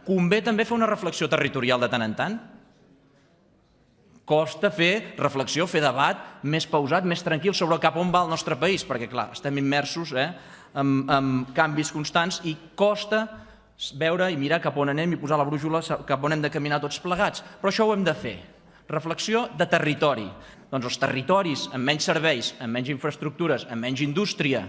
Convé també fer una reflexió territorial de tant en tant. Costa fer reflexió, fer debat més pausat, més tranquil sobre cap on va el nostre país, perquè, clar, estem immersos en canvis constants i costa veure i mirar cap on anem i posar la brújula cap on hem de caminar tots plegats. Però això ho hem de fer. Reflexió de territori. Doncs els territoris amb menys serveis, amb menys infraestructures, amb menys indústria,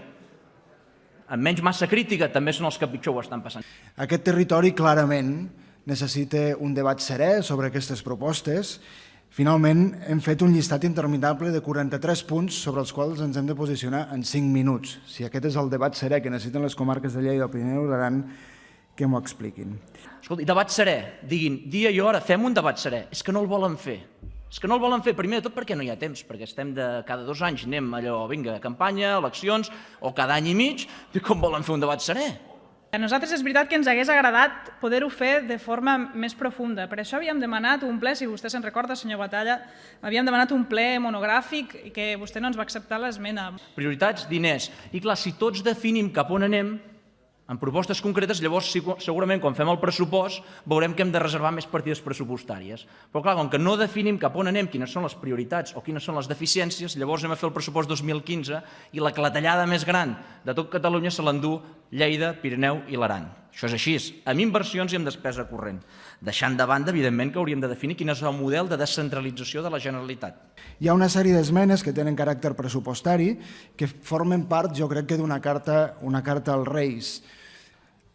amb menys massa crítica, també són els que pitjor ho estan passant. Aquest territori clarament necessita un debat serè sobre aquestes propostes. Finalment, hem fet un llistat interminable de 43 punts sobre els quals ens hem de posicionar en 5 minuts. Si aquest és el debat serè que necessiten les comarques de Lleida, el Pirineu i l'Aran, que m'ho expliquin. Escolti, debat serè. Diguin, dia i hora, fem un debat serè. És que no el volen fer. És que no el volen fer, primer de tot perquè no hi ha temps, perquè estem cada 2 anys, anem allò, vinga, campanya, eleccions, o cada any i mig, i com volen fer un debat serè? A nosaltres és veritat que ens hagués agradat poder-ho fer de forma més profunda. Per això havíem demanat un ple, si vostè se'n recorda, senyor Batalla, havíem demanat un ple monogràfic i que vostè no ens va acceptar l'esmena. Prioritats, diners. I clar, si tots definim cap on anem, en propostes concretes, llavors segurament quan fem el pressupost veurem que hem de reservar més partides pressupostàries. Però clar, com que no definim cap on anem, quines són les prioritats o quines són les deficiències, llavors anem a fer el pressupost 2015 i la clatellada més gran de tot Catalunya se l'endú Lleida, Pirineu i l'Aran. Això és així, amb inversions i amb despesa corrent. Deixant de banda, evidentment, que hauríem de definir quin és el model de descentralització de la Generalitat. Hi ha una sèrie d'esmenes que tenen caràcter pressupostari que formen part, jo crec que d'una carta als Reis.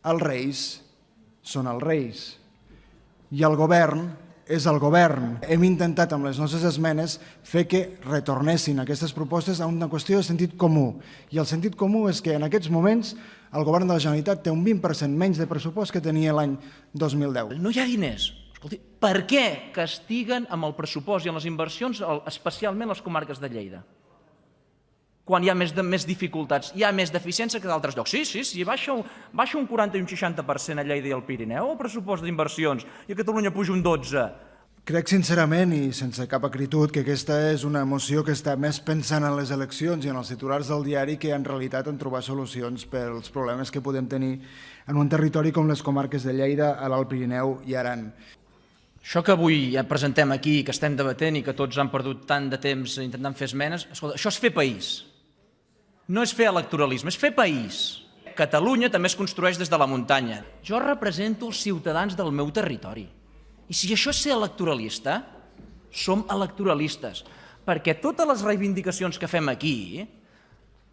Els Reis són els Reis i el govern és el govern. Hem intentat amb les nostres esmenes fer que retornessin aquestes propostes a una qüestió de sentit comú. I el sentit comú és que en aquests moments el govern de la Generalitat té un 20% menys de pressupost que tenia l'any 2010. No hi ha diners. Escolti, per què castiguen amb el pressupost i amb les inversions especialment les comarques de Lleida? Quan hi ha més dificultats, hi ha més deficiència que d'altres llocs. Sí, baixa un 40 i un 60% a Lleida i al Pirineu el pressupost d'inversions i a Catalunya puja un 12%. Crec sincerament i sense cap acritud que aquesta és una moció que està més pensant en les eleccions i en els titulars del diari que en realitat en trobar solucions pels problemes que podem tenir en un territori com les comarques de Lleida, l'Alt Pirineu i Aran. Això que avui ja presentem aquí, que estem debatent i que tots han perdut tant de temps intentant fer esmenes, escolta, això és fer país. No és fer electoralisme, és fer país. Catalunya també es construeix des de la muntanya. Jo represento els ciutadans del meu territori. I si això és ser electoralista, som electoralistes. Perquè totes les reivindicacions que fem aquí,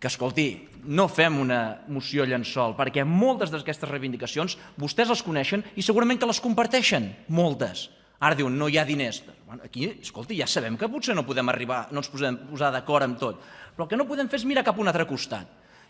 que escolti, no fem una moció llençol, perquè moltes d'aquestes reivindicacions vostès les coneixen i segurament que les comparteixen, moltes. Ara diuen, no hi ha diners. Aquí, escolti, ja sabem que potser no podem arribar, no ens podem posar d'acord amb tot, però el que no podem fer és mirar cap a un altre costat.